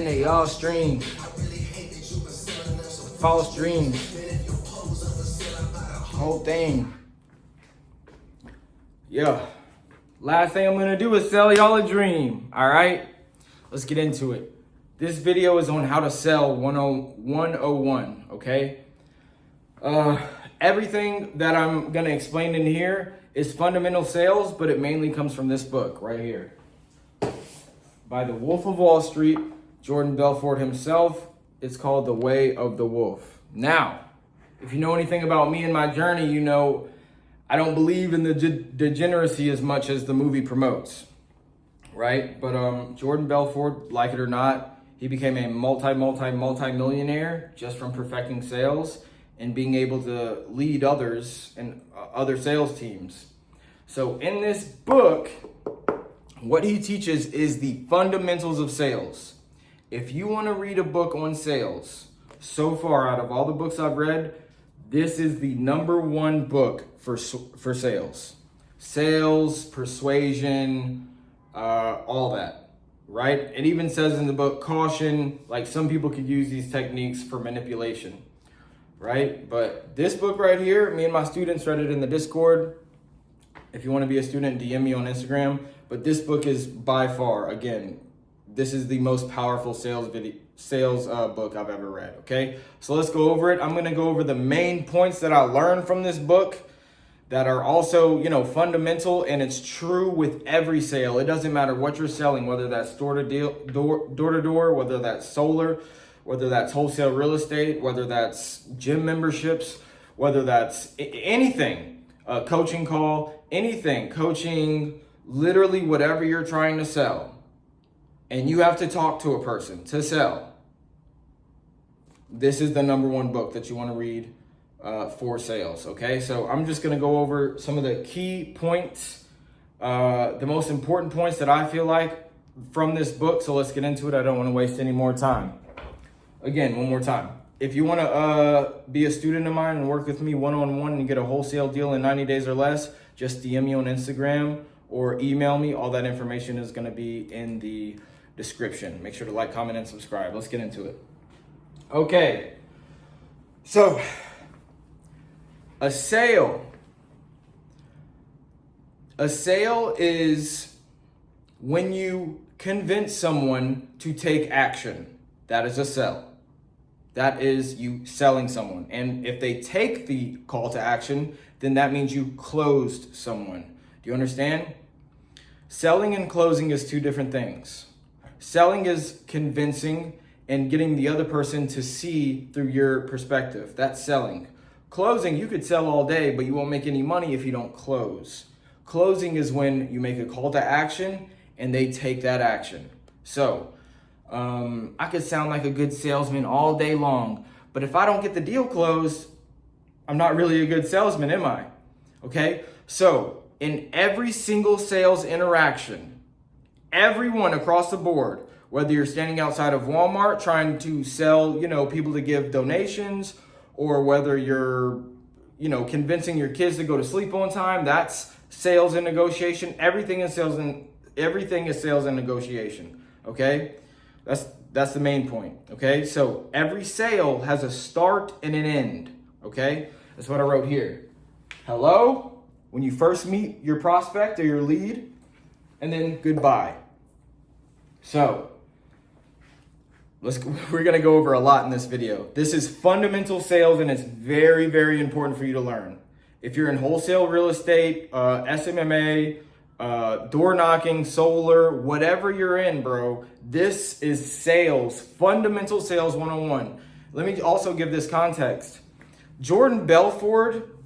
they all stream. False dreams. Whole thing. Yeah. Last thing I'm going to do is sell y'all a dream. All right? Let's get into it. This video is on how to sell 101, okay? Everything that I'm going to explain in here is fundamental sales, but it mainly comes from this book right here. By the Wolf of Wall Street, Jordan Belfort himself. It's called The Way of the Wolf. Now, if you know anything about me and my journey, you know I don't believe in the degeneracy as much as the movie promotes, right? But Jordan Belfort, like it or not, he became a multi-millionaire just from perfecting sales and being able to lead others and other sales teams. So in this book, what he teaches is the fundamentals of sales. If you want to read a book on sales, so far out of all the books I've read, this is the #1 book for sales. Sales, persuasion, all that, right? It even says in the book, caution, like some people could use these techniques for manipulation, right? But this book right here, me and my students read it in the Discord. If you want to be a student, DM me on Instagram. But this book is by far, again, this is the most powerful sales book I've ever read, okay? So let's go over it. I'm going to go over the main points that I learned from this book that are also, fundamental, and it's true with every sale. It doesn't matter what you're selling, whether that's door to door, whether that's solar, whether that's wholesale real estate, whether that's gym memberships, whether that's anything, a coaching call, anything, coaching, literally whatever you're trying to sell. And you have to talk to a person to sell. This is the #1 book that you want to read for sales, okay? So I'm just going to go over some of the key points, the most important points that I feel like from this book. So let's get into it. I don't want to waste any more time. Again, one more time. If you want to be a student of mine and work with me one-on-one and get a wholesale deal in 90 days or less, just DM me on Instagram or email me. All that information is going to be in the description. Make sure to like, comment, and subscribe. Let's get into it. Okay. So, a sale is when you convince someone to take action. That is a sell. That is you selling someone. And if they take the call to action, then that means you closed someone. Do you understand? Selling and closing is two different things. Selling is convincing and getting the other person to see through your perspective. That's selling. Closing, you could sell all day, but you won't make any money if you don't close. Closing is when you make a call to action and they take that action. So, I could sound like a good salesman all day long, but if I don't get the deal closed, I'm not really a good salesman, am I? Okay? So, in every single sales interaction, everyone across the board, whether you're standing outside of Walmart trying to sell, people to give donations, or whether you're, convincing your kids to go to sleep on time, that's sales and negotiation. Everything is sales and negotiation. Okay? That's the main point. Okay? So every sale has a start and an end. Okay? That's what I wrote here. Hello, when you first meet your prospect or your lead, and then goodbye. So, we're going to go over a lot in this video. This is fundamental sales, and it's very, very important for you to learn. If you're in wholesale real estate, SMMA, door knocking, solar, whatever you're in, bro, this is sales, fundamental sales 101. Let me also give this context. Jordan Belfort,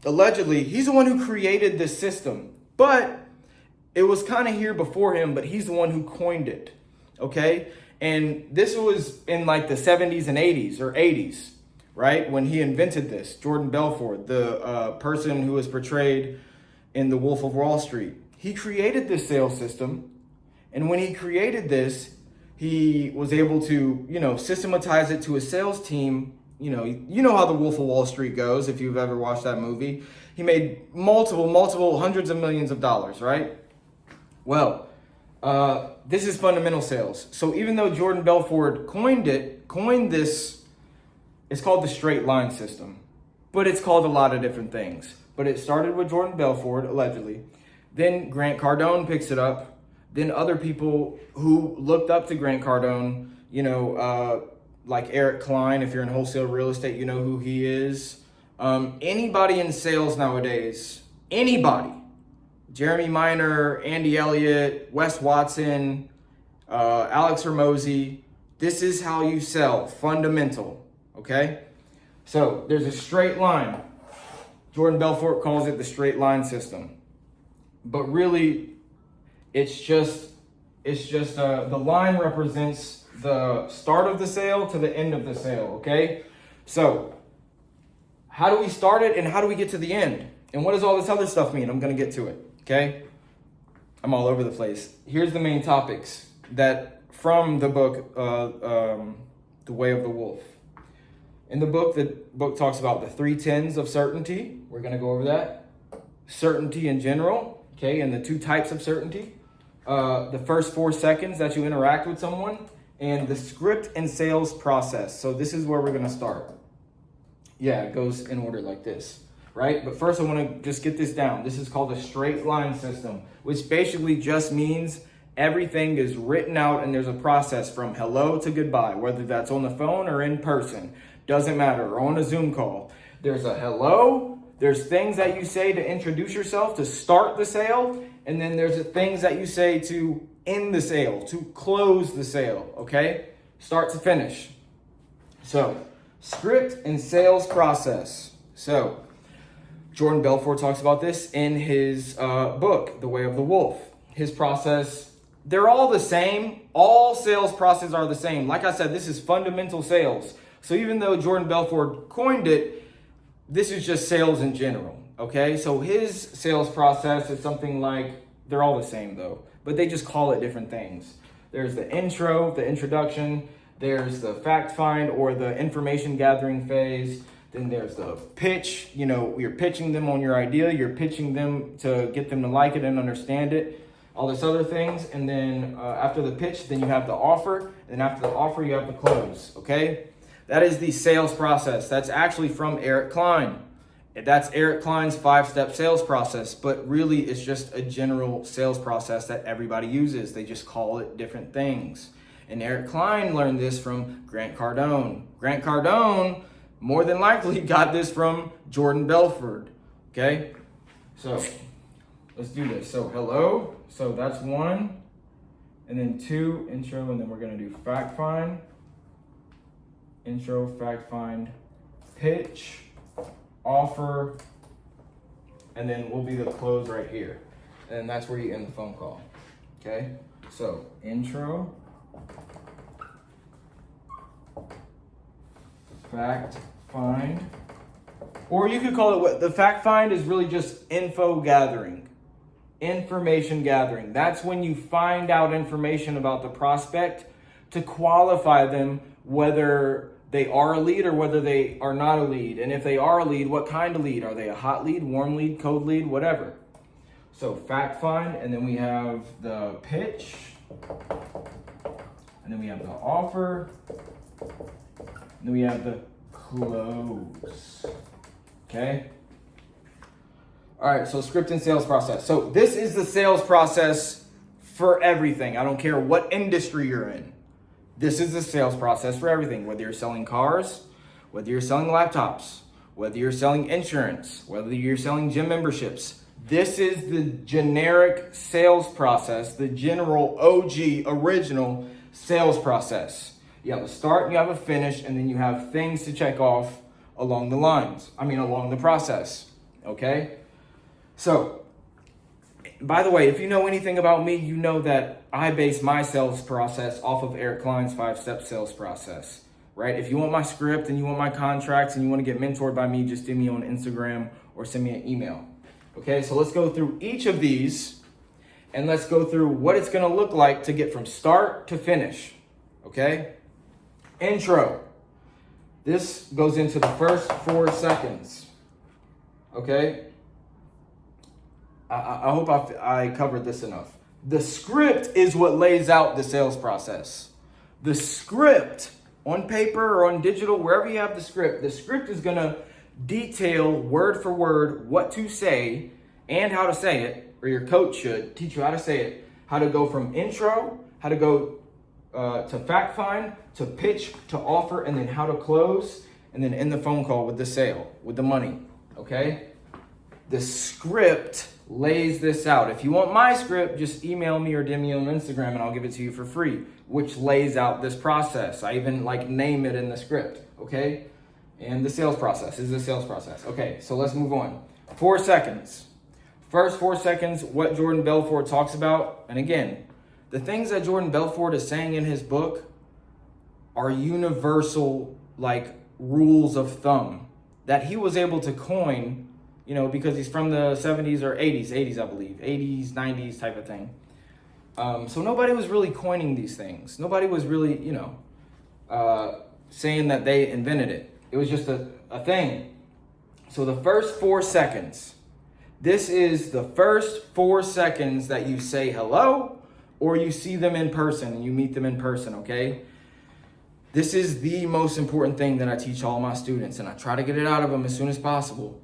allegedly, he's the one who created this system, but it was kind of here before him, but he's the one who coined it, okay? And this was in like the 70s and 80s or 80s, right? When he invented this, Jordan Belfort, the person who was portrayed in The Wolf of Wall Street. He created this sales system. And when he created this, he was able to, systematize it to a sales team. You know how The Wolf of Wall Street goes if you've ever watched that movie. He made multiple hundreds of millions of dollars, right? Well, This is fundamental sales. So even though Jordan Belfort coined this, it's called the straight line system, but it's called a lot of different things. But it started with Jordan Belfort, allegedly. Then Grant Cardone picks it up. Then other people who looked up to Grant Cardone, like Eric Klein, if you're in wholesale real estate, you know who he is. Anybody in sales nowadays, anybody, Jeremy Minor, Andy Elliott, Wes Watson, Alex Hormozy, this is how you sell, fundamental, okay? So there's a straight line. Jordan Belfort calls it the straight line system. But really, it's just the line represents the start of the sale to the end of the sale, okay? So how do we start it and how do we get to the end? And what does all this other stuff mean? I'm going to get to it, okay? I'm all over the place. Here's the main topics that from the book, The Way of the Wolf. In the book talks about the 3 10s of certainty. We're going to go over that. Certainty in general, okay, and the 2 types of certainty. The first 4 seconds that you interact with someone, and the script and sales process. So this is where we're going to start. Yeah, it goes in order like this, right? But first I want to just get this down. This is called a straight line system, which basically just means everything is written out and there's a process from hello to goodbye, whether that's on the phone or in person. Doesn't matter, or on a Zoom call. There's a hello, there's things that you say to introduce yourself, to start the sale, and then there's the things that you say to end the sale, to close the sale, okay? Start to finish. So, script and sales process. So, Jordan Belfort talks about this in his book, The Way of the Wolf. His process, they're all the same. All sales processes are the same. Like I said, this is fundamental sales. So even though Jordan Belfort coined it, this is just sales in general, okay? So his sales process is something like, they're all the same though, but they just call it different things. There's the intro, the introduction, there's the fact find or the information gathering phase, then there's the pitch, you're pitching them on your idea, you're pitching them to get them to like it and understand it, all this other things, and then after the pitch, then you have the offer, and after the offer, you have the close, okay? That is the sales process. That's actually from Eric Klein. That's Eric Klein's 5-step sales process, but really it's just a general sales process that everybody uses. They just call it different things. And Eric Klein learned this from Grant Cardone. Grant Cardone more than likely got this from Jordan Belfort, okay? So let's do this. So hello, so that's 1, and then 2, intro, and then we're gonna do fact find. Intro, fact find, pitch, offer, and then will be the close right here. And that's where you end the phone call, okay? So, intro, fact find, or you could call it what the fact find is really just info gathering, information gathering. That's when you find out information about the prospect to qualify them whether they are a lead or whether they are not a lead. And if they are a lead, what kind of lead? Are they a hot lead, warm lead, cold lead, whatever? So fact find, and then we have the pitch, and then we have the offer, and then we have the close, okay? All right, so script and sales process. So this is the sales process for everything. I don't care what industry you're in. This is the sales process for everything, whether you're selling cars, whether you're selling laptops, whether you're selling insurance, whether you're selling gym memberships. This is the generic sales process, the general OG original sales process. You have a start, you have a finish, and then you have things to check off along the process, okay? So, by the way, if you know anything about me, you know that I base my sales process off of Eric Klein's 5-step sales process, right? If you want my script and you want my contracts and you want to get mentored by me, just DM me on Instagram or send me an email. Okay, so let's go through each of these and let's go through what it's going to look like to get from start to finish. Okay, intro. This goes into the first 4 seconds. Okay, I hope I covered this enough. The script is what lays out the sales process. The script on paper or on digital, wherever you have the script is going to detail word for word what to say and how to say it, or your coach should teach you how to say it, how to go from intro, how to go to fact find, to pitch, to offer, and then how to close, and then end the phone call with the sale, with the money, okay? The script lays this out. If you want my script, just email me or DM me on Instagram and I'll give it to you for free, which lays out this process. I even name it in the script, okay? And the sales process is the sales process. Okay, so let's move on. 4 seconds. First 4 seconds, what Jordan Belfort talks about. And again, the things that Jordan Belfort is saying in his book are universal, rules of thumb that he was able to coin, because he's from the 70s or 80s, I believe, 80s, 90s type of thing. So nobody was really coining these things. Nobody was really, saying that they invented it. It was just a thing. So the first 4 seconds, this is the first 4 seconds that you say hello or you see them in person and you meet them in person, okay? This is the most important thing that I teach all my students, and I try to get it out of them as soon as possible.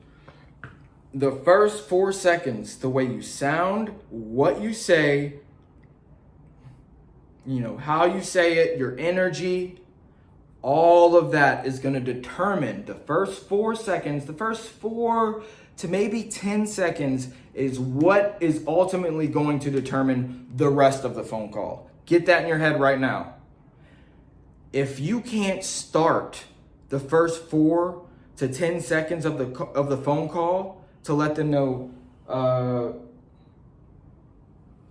The first 4 seconds, the way you sound, what you say, how you say it, your energy, all of that is going to determine the first 4 seconds, the first 4 to maybe 10 seconds is what is ultimately going to determine the rest of the phone call. Get that in your head right now. If you can't start the first 4 to 10 seconds of the phone call to let them know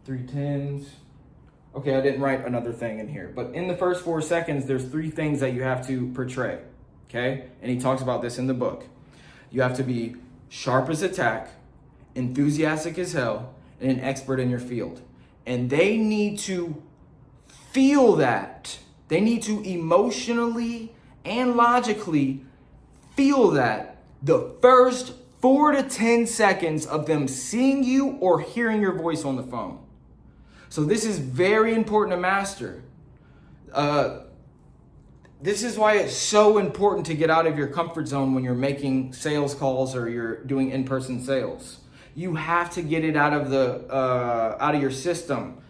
3 tens. Okay, I didn't write another thing in here, but in the first 4 seconds, there's 3 things that you have to portray, okay? And he talks about this in the book. You have to be sharp as a tack, enthusiastic as hell, and an expert in your field. And they need to feel that. They need to emotionally and logically feel that the first 4 to 10 seconds of them seeing you or hearing your voice on the phone. So this is very important to master. This is why it's so important to get out of your comfort zone when you're making sales calls or you're doing in-person sales. You have to get it out of your system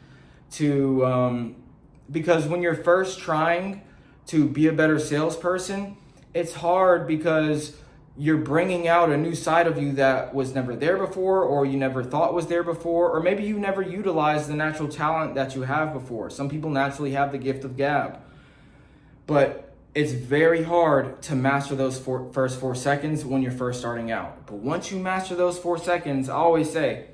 because when you're first trying to be a better salesperson, it's hard because you're bringing out a new side of you that was never there before, or you never thought was there before, or maybe you never utilized the natural talent that you have before. Some people naturally have the gift of gab. But it's very hard to master those first 4 seconds when you're first starting out. But once you master those 4 seconds, I always say,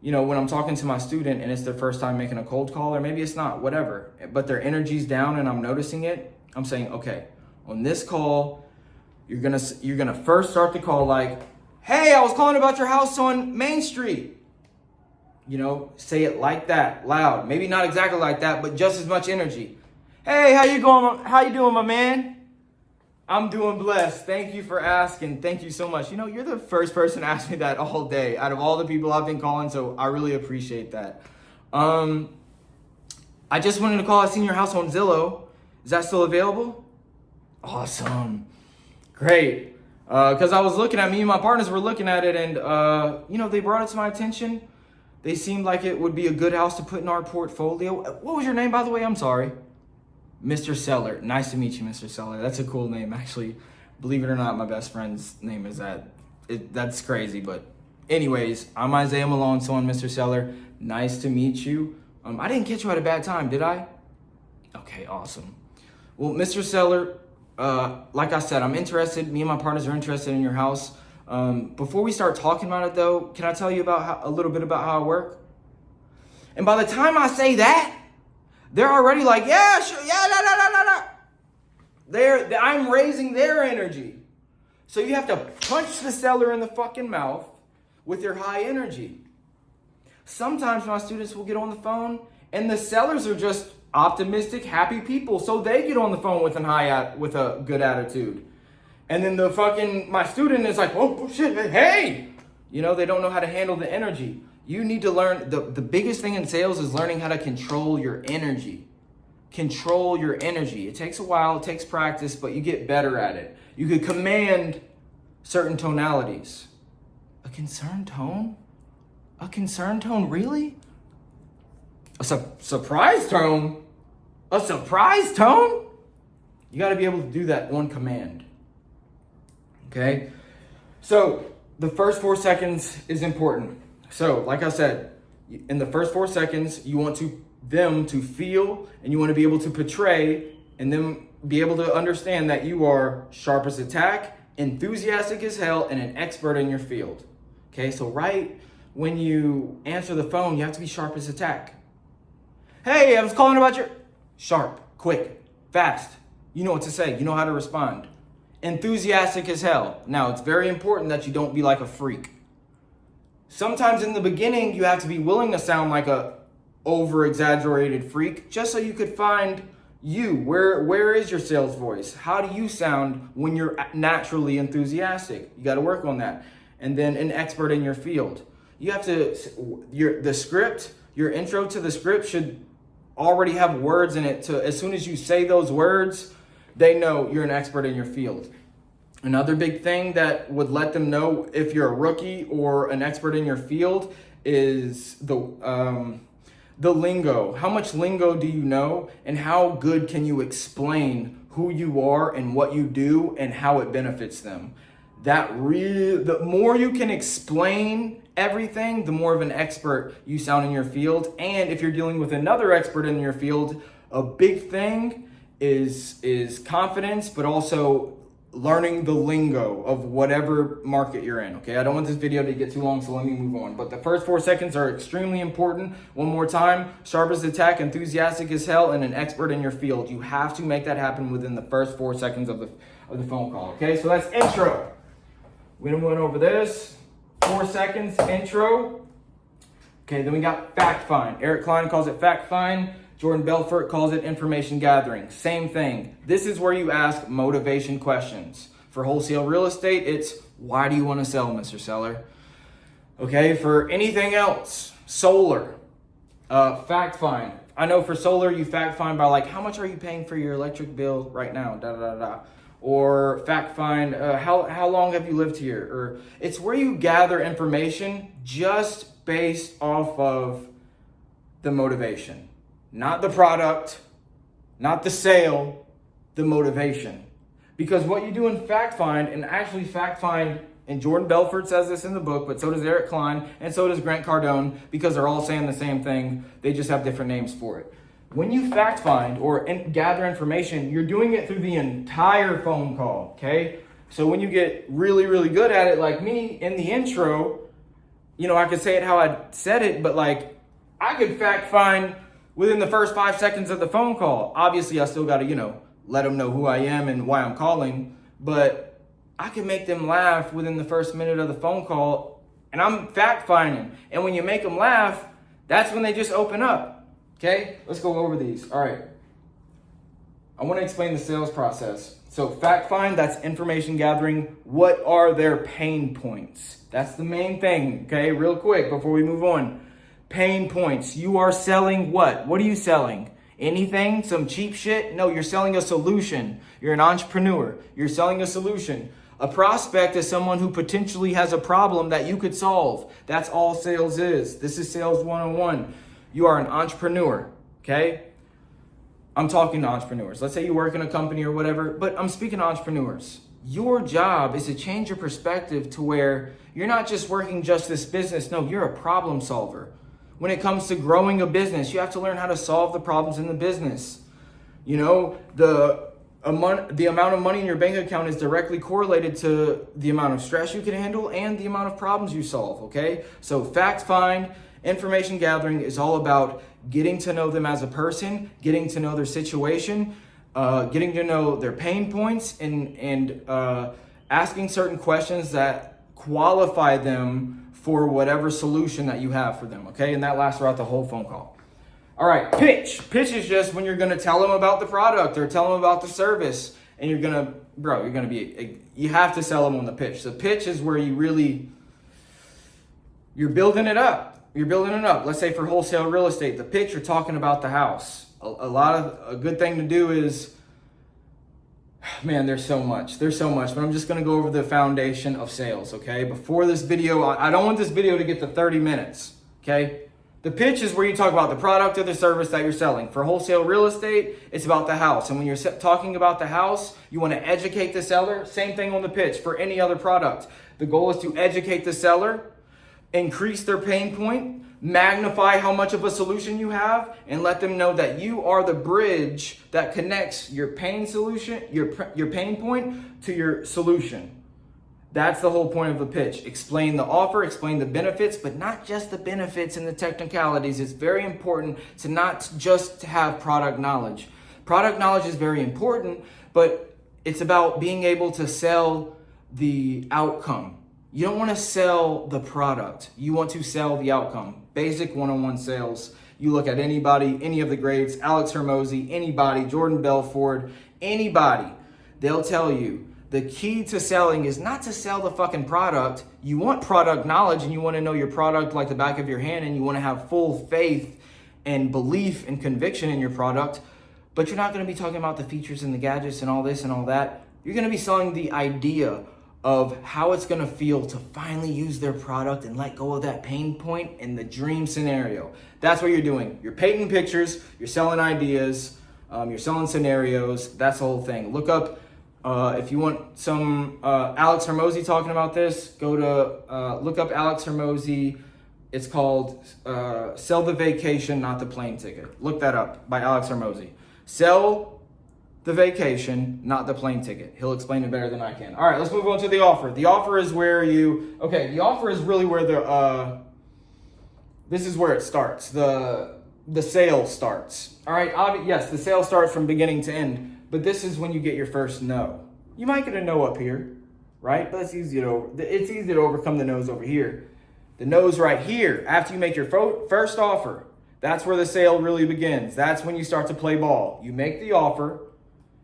when I'm talking to my student and it's their first time making a cold call, or maybe it's not, whatever, but their energy's down and I'm noticing it, I'm saying, okay, on this call, you're gonna first start the call like, hey, I was calling about your house on Main Street. Say it like that, loud. Maybe not exactly like that, but just as much energy. Hey, how you doing, my man? I'm doing blessed. Thank you for asking. Thank you so much. You're the first person to ask me that all day out of all the people I've been calling, so I really appreciate that. I just wanted to call. I seen your house on Zillow. Is that still available? Awesome. Great. Because I was looking at me and my partners were looking at it, and they brought it to my attention. They seemed like it would be a good house to put in our portfolio. What was your name, by the way? I'm sorry. Mr. Seller. Nice to meet you, Mr. Seller. That's a cool name, actually. Believe it or not, my best friend's name is that. That's crazy, but anyways, I'm Isaiah Malone, so I'm Mr. Seller. Nice to meet you. I didn't catch you at a bad time, did I? Okay, awesome. Well, Mr. Seller, like I said, I'm interested. Me and my partners are interested in your house. Before we start talking about it, though, can I tell you a little bit about how I work? And by the time I say that, they're already like, yeah, sure, yeah, no. I'm raising their energy. So you have to punch the seller in the fucking mouth with your high energy. Sometimes my students will get on the phone and the sellers are just optimistic, happy people. So they get on the phone with a good attitude. And then my student is like, oh shit, hey. They don't know how to handle the energy. You need to learn, the biggest thing in sales is learning how to control your energy. Control your energy. It takes a while, it takes practice, but you get better at it. You could command certain tonalities. A concerned tone? A concerned tone, really? A surprise tone? A surprise tone? You got to be able to do that on command. Okay? So the first 4 seconds is important. So like I said, in the first 4 seconds, you want them to feel, and you want to be able to portray, and then be able to understand that you are sharp as a tack, enthusiastic as hell, and an expert in your field. Okay, so right when you answer the phone, you have to be sharp as a tack. Hey, I was calling about your... Sharp, quick, fast. You know what to say. You know how to respond. Enthusiastic as hell. Now, it's very important that you don't be like a freak. Sometimes in the beginning, you have to be willing to sound like a over-exaggerated freak, just so you could find you. Where is your sales voice? How do you sound when you're naturally enthusiastic? You got to work on that. And then an expert in your field. You have to, the script, your intro to the script should already have words in it. To as soon as you say those words, they know you're an expert in your field. Another big thing that would let them know if you're a rookie or an expert in your field is the lingo. How much lingo do you know, and how good can you explain who you are and what you do and how it benefits them? The more you can explain everything, the more of an expert you sound in your field. And if you're dealing with another expert in your field, a big thing is confidence, but also learning the lingo of whatever market you're in. Okay, I don't want this video to get too long, so let me move on. But the first 4 seconds are extremely important. One more time: sharp as a tack, enthusiastic as hell, and an expert in your field. You have to make that happen within the first 4 seconds of the phone call. Okay, so that's intro. We went over this. 4 seconds intro. Okay, then we got fact find. Eric Klein calls it fact find. Jordan Belfort calls it information gathering. Same thing. This is where you ask motivation questions. For wholesale real estate, it's why do you want to sell, Mr. Seller? Okay, for anything else, solar, fact find. I know for solar, you fact find by like, how much are you paying for your electric bill right now? Da da da da. Or fact find, how long have you lived here? Or it's where you gather information just based off of the motivation. Not the product, not the sale, the motivation. Because what you do in fact find, and actually fact find, and Jordan Belfort says this in the book, but so does Eric Klein, and so does Grant Cardone, because they're all saying the same thing. They just have different names for it. When you fact find or gather information, you're doing it through the entire phone call, okay? So when you get really, really good at it, like me, in the intro, you know, I could say it how I said it, but like, I could fact find within the first 5 seconds of the phone call. Obviously, I still got to, let them know who I am and why I'm calling, but I can make them laugh within the first minute of the phone call, and I'm fact finding. And when you make them laugh, that's when they just open up. Okay, let's go over these. All right. I want to explain the sales process. So fact find, that's information gathering. What are their pain points? That's the main thing. Okay, real quick before we move on. Pain points. You are selling what? What are you selling? Anything? Some cheap shit? No, you're selling a solution. You're an entrepreneur. You're selling a solution. A prospect is someone who potentially has a problem that you could solve. That's all sales is. This is sales 101. You are an entrepreneur, okay? I'm talking to entrepreneurs. Let's say you work in a company or whatever, but I'm speaking to entrepreneurs. Your job is to change your perspective to where you're not just working just this business. No, you're a problem solver. When it comes to growing a business, you have to learn how to solve the problems in the business. The amount of money in your bank account is directly correlated to the amount of stress you can handle and the amount of problems you solve, okay? So fact find, information gathering is all about getting to know them as a person, getting to know their situation, getting to know their pain points, and asking certain questions that qualify them for whatever solution that you have for them, okay? And that lasts throughout the whole phone call. All right, pitch. Pitch is just when you're gonna tell them about the product or tell them about the service, and you have to sell them on the pitch. The pitch is where you're building it up. You're building it up. Let's say for wholesale real estate, the pitch, you're talking about the house. A good thing to do is, man, there's so much, but I'm just going to go over the foundation of sales. Okay. Before this video, I don't want this video to get to 30 minutes. Okay. The pitch is where you talk about the product or the service that you're selling. For wholesale real estate, it's about the house. And when you're talking about the house, you want to educate the seller. Same thing on the pitch for any other product. The goal is to educate the seller, increase their pain point, magnify how much of a solution you have, and let them know that you are the bridge that connects your pain solution, your pain point to your solution. That's the whole point of the pitch. Explain the offer, explain the benefits, but not just the benefits and the technicalities. It's very important to not just have product knowledge. Product knowledge is very important, but it's about being able to sell the outcome. You don't want to sell the product. You want to sell the outcome. Basic one-on-one sales. You look at anybody, any of the greats, Alex Hormozi, anybody, Jordan Belfort, anybody, they'll tell you the key to selling is not to sell the fucking product. You want product knowledge and you want to know your product like the back of your hand and you want to have full faith and belief and conviction in your product, but you're not going to be talking about the features and the gadgets and all this and all that. You're going to be selling the idea of how it's going to feel to finally use their product and let go of that pain point in the dream scenario. That's what you're doing. You're painting pictures, you're selling ideas, you're selling scenarios. That's the whole thing. Look up, if you want some Alex Hormozi talking about this, look up Alex Hormozi. It's called Sell the Vacation, Not the Plane Ticket. Look that up by Alex Hormozi. Sell the vacation, not the plane ticket. He'll explain it better than I can. All right, let's move on to the offer. The offer is where the offer is really where this is where it starts. The sale starts. All right, yes, the sale starts from beginning to end, but this is when you get your first no. You might get a no up here, right? But it's easy to overcome the no's over here. The no's right here, after you make your first offer, that's where the sale really begins. That's when you start to play ball. You make the offer.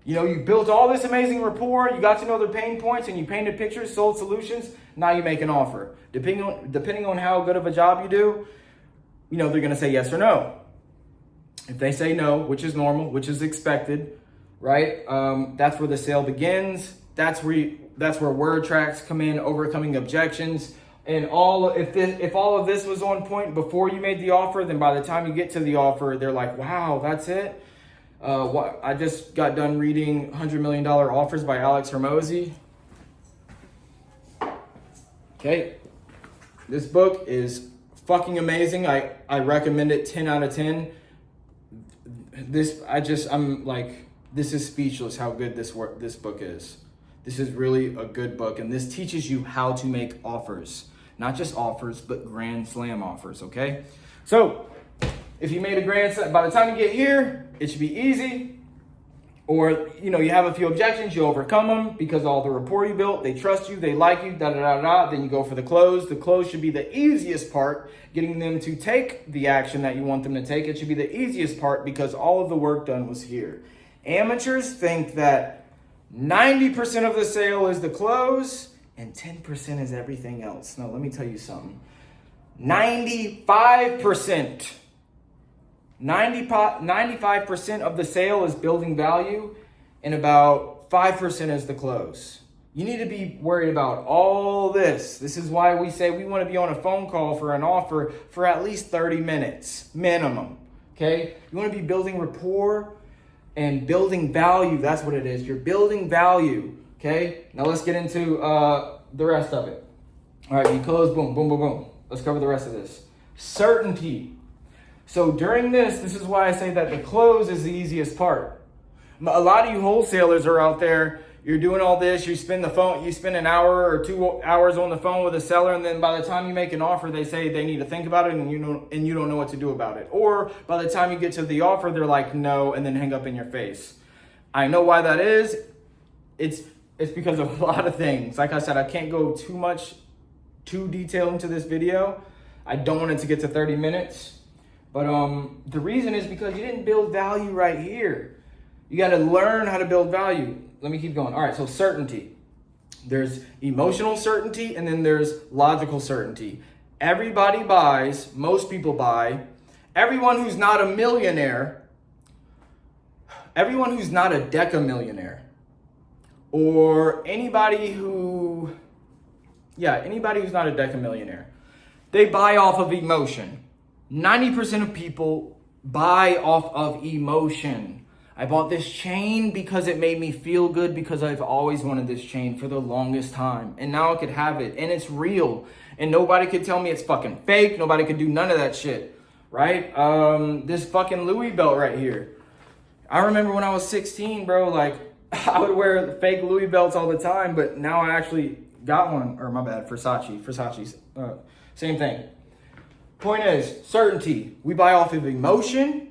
You built all this amazing rapport, you got to know their pain points, and you painted pictures, sold solutions. Now you make an offer. Depending on how good of a job you do, they're going to say yes or no. If they say no, which is normal, which is expected, right? That's where the sale begins. That's where word tracks come in, overcoming objections. And if all of this was on point before you made the offer, then by the time you get to the offer, they're like, wow, that's it. I just got done reading $100 Million Offers by Alex Hormozi. Okay. This book is fucking amazing. I recommend it 10 out of 10. This is speechless how good this book is. This is really a good book, and this teaches you how to make offers. Not just offers, but grand slam offers, okay? So, if you made a grand slam, by the time you get here, it should be easy. Or, you have a few objections, you overcome them because all the rapport you built, they trust you, they like you, Then you go for the close. The close should be the easiest part, getting them to take the action that you want them to take. It should be the easiest part because all of the work done was here. Amateurs think that 90% of the sale is the close and 10% is everything else. No, let me tell you something. 95% of the sale is building value and about 5% is the close. You need to be worried about all this. This is why we say we want to be on a phone call for an offer for at least 30 minutes minimum. Okay? You want to be building rapport and building value. That's what it is. You're building value. Okay? Now let's get into the rest of it. All right, you close, boom, boom, boom, boom. Let's cover the rest of this. Certainty. So during this is why I say that the close is the easiest part. A lot of you wholesalers are out there, you're doing all this, you spend an hour or 2 hours on the phone with a seller, and then by the time you make an offer, they say they need to think about it and you don't know what to do about it. Or by the time you get to the offer, they're like, no, and then hang up in your face. I know why that is. It's because of a lot of things. Like I said, I can't go too detailed into this video. I don't want it to get to 30 minutes. But the reason is because you didn't build value right here. You got to learn how to build value. Let me keep going. All right, so certainty. There's emotional certainty and then there's logical certainty. everybody buys, most people buy, everyone who's not a millionaire, everyone who's not a decamillionaire, or anybody who's not a decamillionaire, they buy off of emotion. 90% of people buy off of emotion. I bought this chain because it made me feel good, because I've always wanted this chain for the longest time. And now I could have it, and it's real. And nobody could tell me it's fucking fake. Nobody could do none of that shit, right? This fucking Louis belt right here. I remember when I was 16, bro, like, I would wear the fake Louis belts all the time, but now I actually got one. Or my bad, Versace's, same thing. Point is, certainty. We buy off of emotion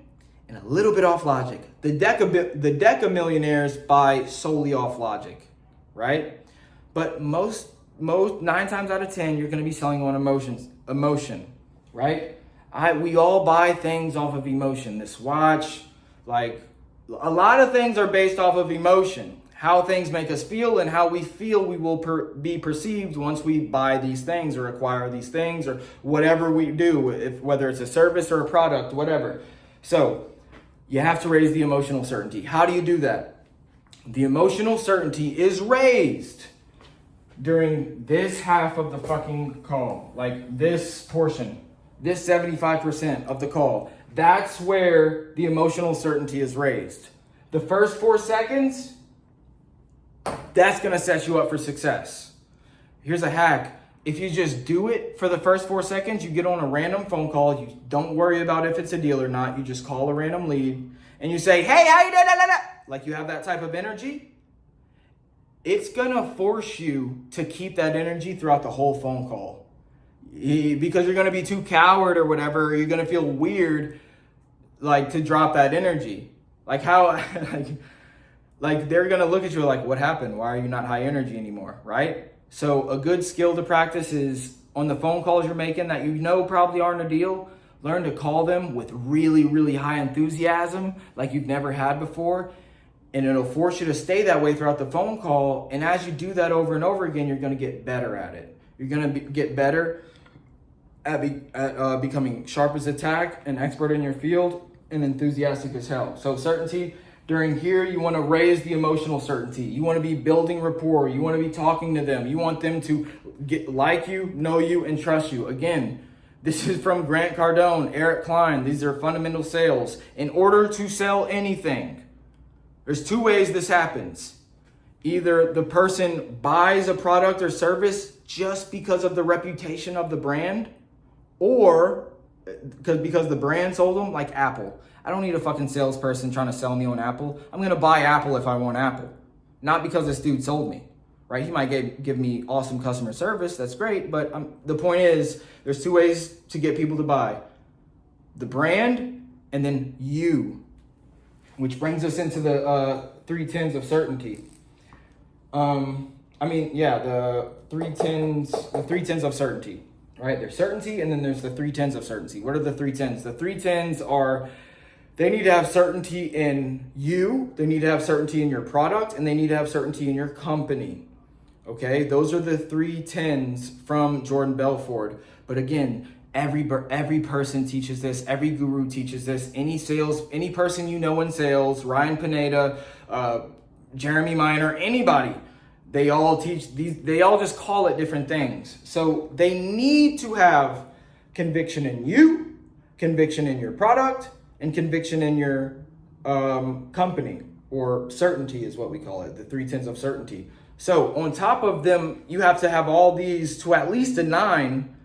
and a little bit off logic. The decamillionaires buy solely off logic, right? But most 9 times out of 10, you're going to be selling on emotion, right? We all buy things off of emotion. This watch, like, a lot of things are based off of emotion. How things make us feel, and how we feel we will be perceived once we buy these things or acquire these things or whatever we do, whether it's a service or a product, whatever. So you have to raise the emotional certainty. How do you do that? The emotional certainty is raised during this half of the fucking call, like this portion, this 75% of the call. That's where the emotional certainty is raised. The first 4 seconds, that's going to set you up for success. Here's a hack. If you just do it for the first 4 seconds, you get on a random phone call. You don't worry about if it's a deal or not. You just call a random lead and you say, hey, how you doing? Like you have that type of energy. It's going to force you to keep that energy throughout the whole phone call. Because you're going to be too coward or whatever. Or you're going to feel weird, like, to drop that energy. Like how, like they're going to look at you like, what happened? Why are you not high energy anymore? Right? So a good skill to practice is on the phone calls you're making that you know probably aren't a deal, learn to call them with really, really high enthusiasm like you've never had before. And it'll force you to stay that way throughout the phone call. And as you do that over and over again, you're going to get better at it. You're going to get better at becoming sharp as a tack, an expert in your field, and enthusiastic as hell. So certainty. During here, you want to raise the emotional certainty. You want to be building rapport. You want to be talking to them. You want them to like you, know you, and trust you. Again, this is from Grant Cardone, Eric Klein. These are fundamental sales. In order to sell anything, there's 2 ways this happens. Either the person buys a product or service just because of the reputation of the brand, or because the brand sold them, like Apple. I don't need a fucking salesperson trying to sell me on Apple. I'm going to buy Apple if I want Apple. Not because this dude sold me, right? He might give me awesome customer service. That's great. But the point is, there's 2 ways to get people to buy. The brand and then you. Which brings us into the 3 tenths of certainty. The 3 tenths of certainty, right? There's certainty and then there's the 3 tenths of certainty. What are the 3 tenths? The 3 tenths are, they need to have certainty in you, they need to have certainty in your product, and they need to have certainty in your company. Okay, those are the 3 tenths from Jordan Belfort. But again, every person teaches this, every guru teaches this, any person you know in sales, Ryan Pineda, Jeremy Miner, anybody, they all teach these, they all just call it different things. So they need to have conviction in you, conviction in your product, and conviction in your company, or certainty is what we call it, the 3 tenths of certainty. So on top of them, you have to have all these to at least a 9,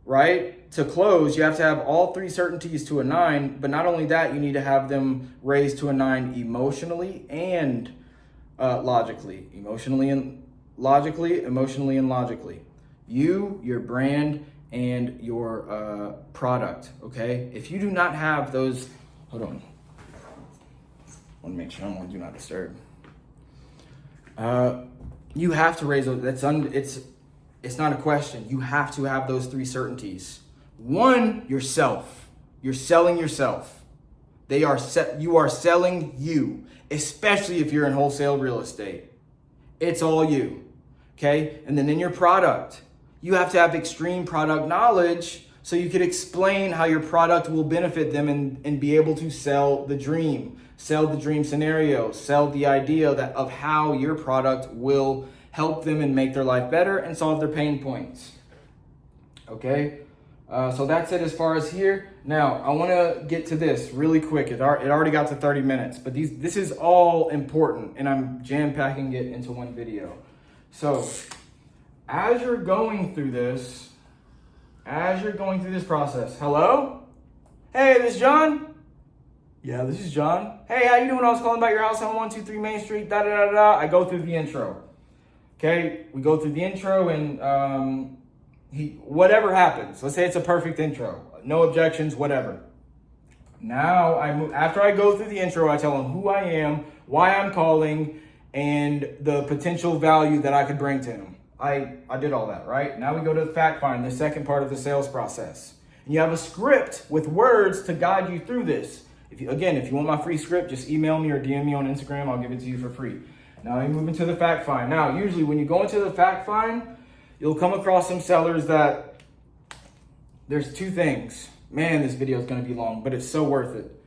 right? To close, you have to have all 3 certainties to a 9, but not only that, you need to have them raised to a 9 emotionally and logically. Emotionally and logically. You, your brand, and your product, okay? If you do not have those, hold on. I want to make sure I'm on Do Not Disturb. You have to raise those. It's not a question. You have to have those 3 certainties. 1, yourself. You're selling yourself. You are selling you, especially if you're in wholesale real estate. It's all you. Okay? And then in your product, You have to have extreme product knowledge so you could explain how your product will benefit them and be able to sell the dream scenario, sell the idea of how your product will help them and make their life better and solve their pain points. Okay, so that's it as far as here. Now, I want to get to this really quick. It already got to 30 minutes, but this is all important, and I'm jam-packing it into one video. So, as you're going through this process, hello? Hey, this is John? Yeah, this is John. Hey, how you doing? I was calling about your house on 123 Main Street, da-da-da-da. I go through the intro. Okay, we go through the intro, and whatever happens, let's say it's a perfect intro, no objections, whatever. Now after I go through the intro, I tell him who I am, why I'm calling, and the potential value that I could bring to him. I did all that, right? Now we go to the fact find, the second part of the sales process. And you have a script with words to guide you through this. If you want my free script, just email me or DM me on Instagram. I'll give it to you for free. Now we move into the fact find. Now, usually when you go into the fact find, you'll come across some sellers that there's two things. Man, this video is going to be long, but it's so worth it.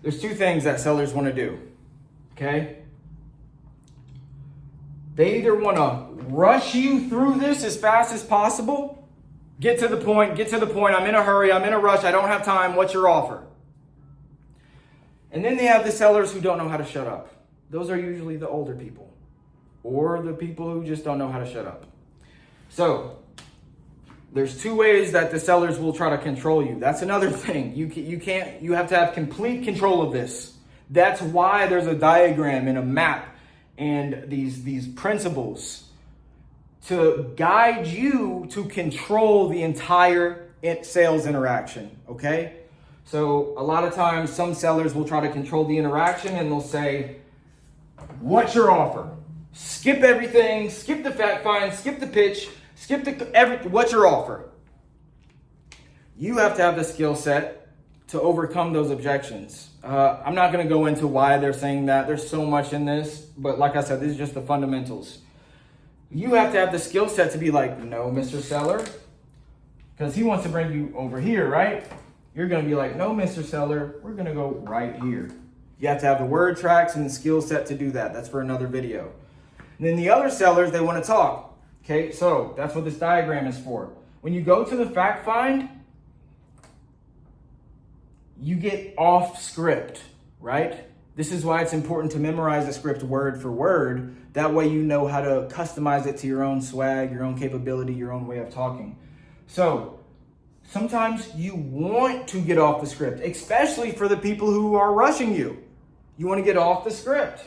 There's two things that sellers want to do. Okay? They either want to rush you through this as fast as possible. Get to the point. I'm in a hurry. I'm in a rush. I don't have time. What's your offer? And then they have the sellers who don't know how to shut up. Those are usually the older people or the people who just don't know how to shut up. So there's two ways that the sellers will try to control you. That's another thing. You have to have complete control of this. That's why there's a diagram and a map and these principles to guide you to control the entire sales interaction, okay? So a lot of times some sellers will try to control the interaction and they'll say, what's your offer? Skip everything, skip the fact find, skip the pitch, what's your offer? You have to have the skill set to overcome those objections. I'm not going to go into why they're saying that. There's so much in this, but like I said, this is just the fundamentals. You have to have the skill set to be like, no, Mr. Seller, because he wants to bring you over here, right? You're going to be like, no, Mr. Seller, we're going to go right here. You have to have the word tracks and the skill set to do that. That's for another video. And then the other sellers, they want to talk. Okay, so that's what this diagram is for. When you go to the fact find, you get off script, right? This is why it's important to memorize the script word for word. That way you know how to customize it to your own swag, your own capability, your own way of talking. So sometimes you want to get off the script, especially for the people who are rushing you. You want to get off the script.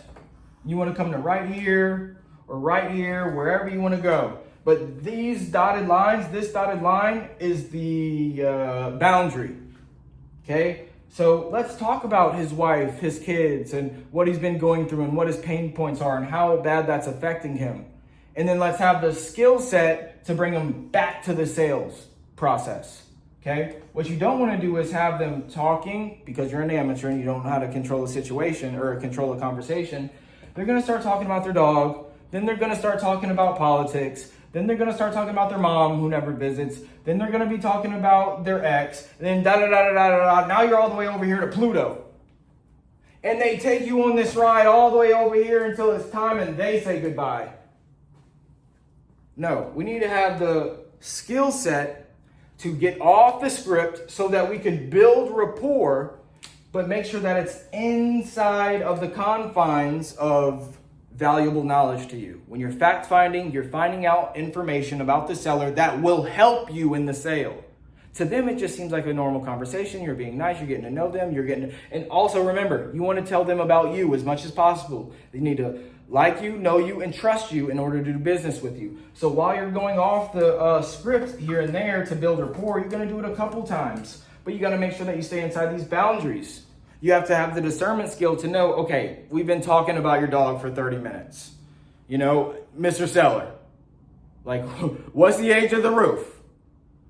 You want to come to right here or right here, wherever you want to go. But these dotted lines, this dotted line is the boundary. Okay, so let's talk about his wife, his kids, and what he's been going through and what his pain points are and how bad that's affecting him. And then let's have the skill set to bring him back to the sales process. Okay, what you don't want to do is have them talking because you're an amateur and you don't know how to control a situation or control a conversation. They're going to start talking about their dog. Then they're going to start talking about politics. Then they're going to start talking about their mom who never visits. Then they're going to be talking about their ex. And then da-da-da-da-da-da. Now you're all the way over here to Pluto. And they take you on this ride all the way over here until it's time and they say goodbye. No, we need to have the skill set to get off the script so that we can build rapport, but make sure that it's inside of the confines of valuable knowledge to you. When you're fact finding, you're finding out information about the seller that will help you in the sale. To them, it just seems like a normal conversation. You're being nice, you're getting to know them, and also remember, you want to tell them about you as much as possible. They need to like you, know you, and trust you in order to do business with you. So while you're going off the script here and there to build rapport, you're going to do it a couple times, but you got to make sure that you stay inside these boundaries. You have to have the discernment skill to know, okay, we've been talking about your dog for 30 minutes. You know, Mr. Seller, like, what's the age of the roof?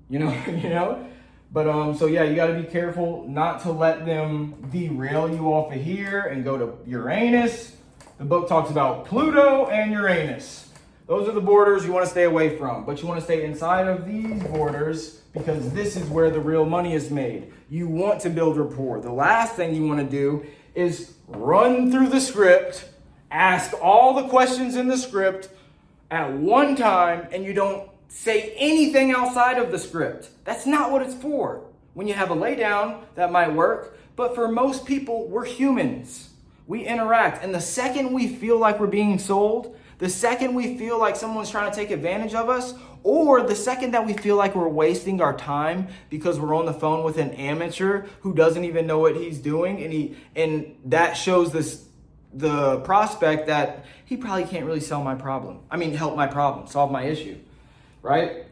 You know? But, so yeah, you got to be careful not to let them derail you off of here and go to Uranus. The book talks about Pluto and Uranus. Those are the borders you want to stay away from, but you want to stay inside of these borders because this is where the real money is made. You want to build rapport. The last thing you want to do is run through the script, ask all the questions in the script at one time, and you don't say anything outside of the script. That's not what it's for. When you have a lay down, that might work, but for most people, we're humans. We interact, and the second we feel like we're being sold, the second we feel like someone's trying to take advantage of us, or the second that we feel like we're wasting our time because we're on the phone with an amateur who doesn't even know what he's doing, and that shows the prospect that he probably can't really help my problem, solve my issue, right?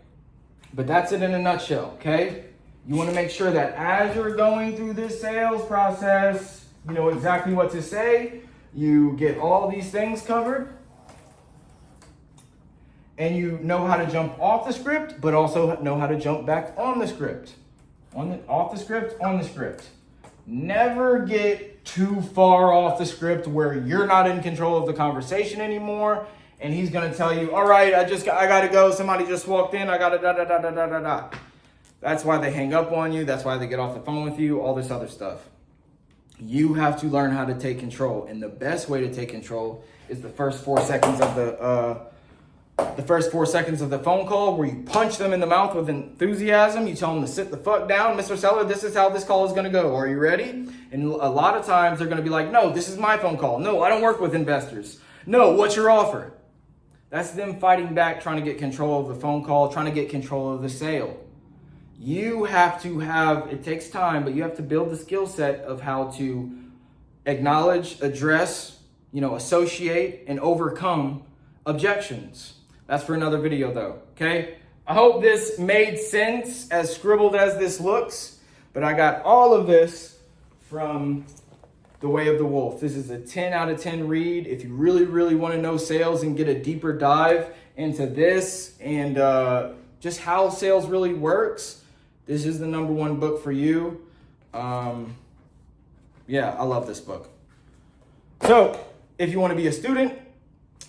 But that's it in a nutshell, okay? You want to make sure that as you're going through this sales process, you know exactly what to say, you get all these things covered, and you know how to jump off the script, but also know how to jump back on the script. Off the script, on the script. Never get too far off the script where you're not in control of the conversation anymore, and he's gonna tell you, all right, I gotta go, somebody just walked in, I gotta da. That's why they hang up on you, that's why they get off the phone with you, all this other stuff. You have to learn how to take control, and the best way to take control is the first 4 seconds of the phone call, where you punch them in the mouth with enthusiasm. You tell them to sit the fuck down. Mr. Seller, this is how this call is going to go. Are you ready? And a lot of times they're going to be like, no, this is my phone call. No, I don't work with investors. No, what's your offer? That's them fighting back, trying to get control of the phone call, trying to get control of the sale. You have to it takes time, but you have to build the skill set of how to acknowledge, address, associate, and overcome objections. That's for another video though, okay? I hope this made sense, as scribbled as this looks, but I got all of this from The Way of the Wolf. This is a 10 out of 10 read. If you really, really want to know sales and get a deeper dive into this and just how sales really works, this is the #1 book for you. Yeah, I love this book. So if you want to be a student,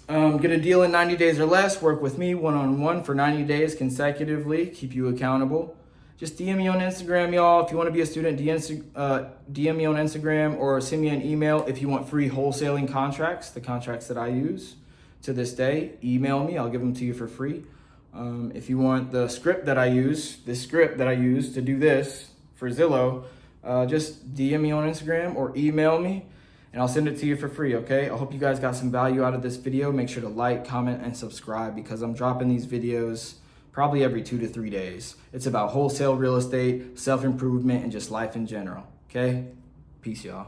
get a deal in 90 days or less, work with me one-on-one for 90 days consecutively, keep you accountable. Just DM me on Instagram, y'all. If you want to be a student, DM me on Instagram or send me an email if you want free wholesaling contracts, the contracts that I use to this day. Email me, I'll give them to you for free. If you want the script that I use, to do this for Zillow, just DM me on Instagram or email me, and I'll send it to you for free, okay? I hope you guys got some value out of this video. Make sure to like, comment, and subscribe, because I'm dropping these videos probably every 2 to 3 days. It's about wholesale real estate, self-improvement, and just life in general, okay? Peace, y'all.